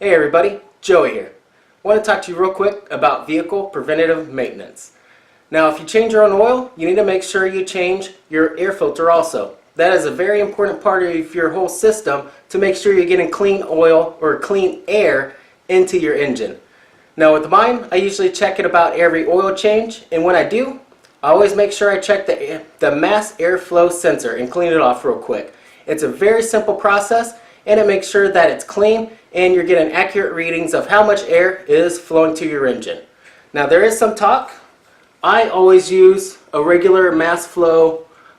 Hey everybody, Joey here. I want to talk to you real quick about vehicle preventative maintenance. Now if you change your own oil, you need to make sure you change your air filter also. That is a very important part of your whole system to make sure you're getting clean oil or clean air into your engine. Now with mine, I usually check it about every oil change, and when I do, I always make sure I check the mass airflow sensor and clean it off real quick. It's a very simple process, and it makes sure that it's clean and you're getting accurate readings of how much air is flowing to your engine. Now there is some talk. I always use a regular mass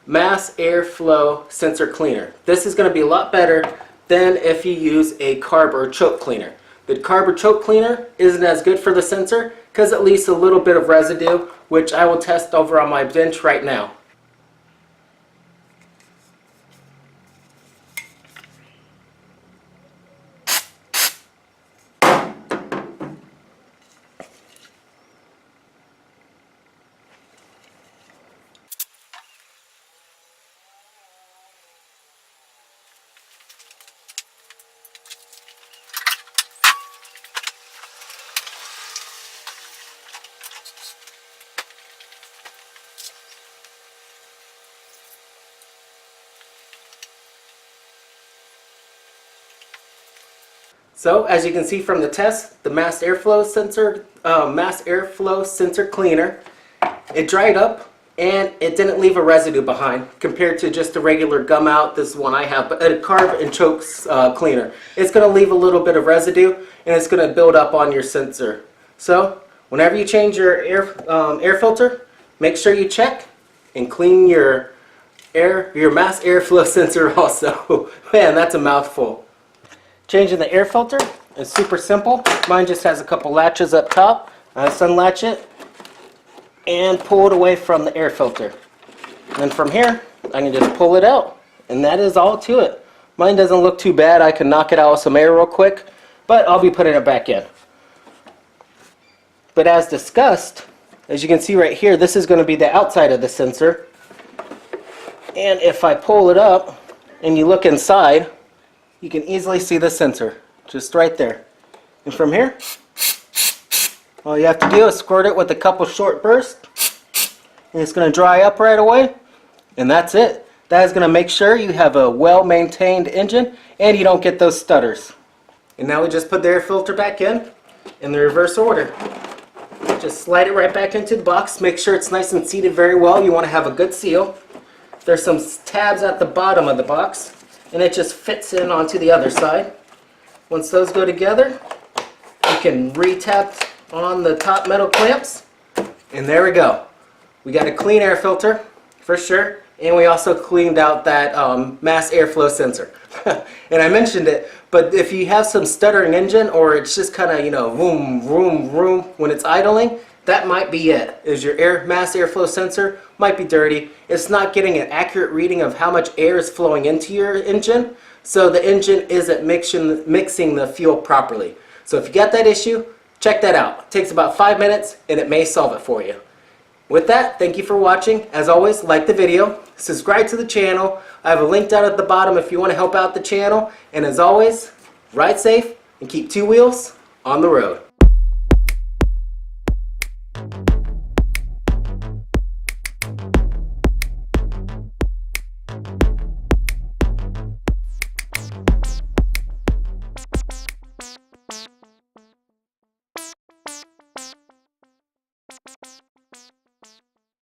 airflow sensor cleaner. This is going to be a lot better than if you use a carb or choke cleaner. The carb or choke cleaner isn't as good for the sensor because it leaves a little bit of residue, which I will test over on my bench right now. So as you can see from the test, the mass airflow sensor cleaner, it dried up and it didn't leave a residue behind compared to just a regular gum out. This is one I have, but a carb and choke cleaner. It's going to leave a little bit of residue and it's going to build up on your sensor. So whenever you change your air filter, make sure you check and clean your mass airflow sensor also. Man, that's a mouthful. Changing the air filter is super simple. Mine just has a couple latches up top. I unlatch it and pull it away from the air filter. And then from here, I can just pull it out. And that is all to it. Mine doesn't look too bad. I can knock it out with some air real quick, but I'll be putting it back in. But as discussed, as you can see right here, this is going to be the outside of the sensor. And if I pull it up and you look inside, you can easily see the sensor, just right there. And from here, all you have to do is squirt it with a couple short bursts, and it's going to dry up right away, and that's it. That is going to make sure you have a well-maintained engine, and you don't get those stutters. And now we just put the air filter back in the reverse order. Just slide it right back into the box. Make sure it's nice and seated very well. You want to have a good seal. There's some tabs at the bottom of the box, and it just fits in onto the other side. Once those go together, you can re-tap on the top metal clamps, and there we go. We got a clean air filter for sure, and we also cleaned out that mass airflow sensor. And I mentioned it, but if you have some stuttering engine, or it's just kind of, vroom, vroom, vroom when it's idling, that might be it. Is your mass airflow sensor might be dirty. It's not getting an accurate reading of how much air is flowing into your engine, so the engine isn't mixing the fuel properly. So if you got that issue, check that out. It takes about 5 minutes and it may solve it for you. With that, thank you for watching. As always, like the video, subscribe to the channel. I have a link down at the bottom if you want to help out the channel. And as always, ride safe and keep two wheels on the road.